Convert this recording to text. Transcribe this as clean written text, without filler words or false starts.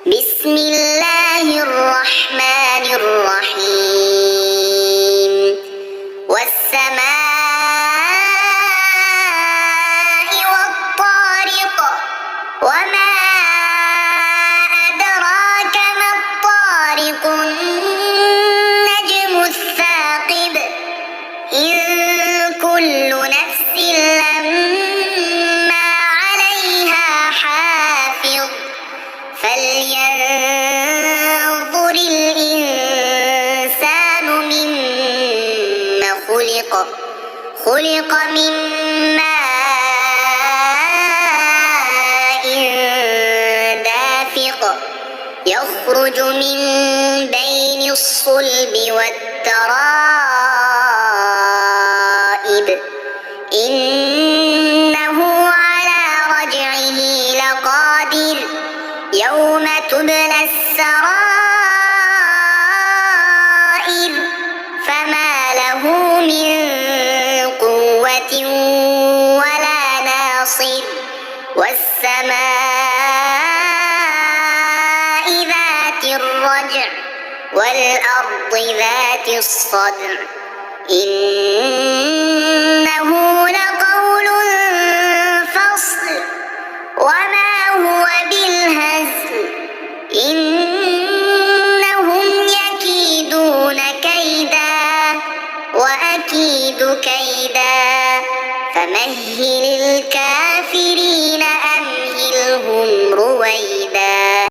بسم الله الرحمن الرحيم والسماء والطارق وما أدراك ما الطارق النجم الثاقب إن كل نفس لما عليها حافظ فلينظر الإنسان مما خلق من ماء دافق يخرج من بين الصلب والترائب إنه على رجعه لقادر يوم تبلى السرائر فما له من قوة ولا ناصر والسماء ذات الرجع والأرض ذات الصدع إنه لقول فصل وما هو بالهزل إنهم يكيدون كيدا وأكيد كيدا فمهل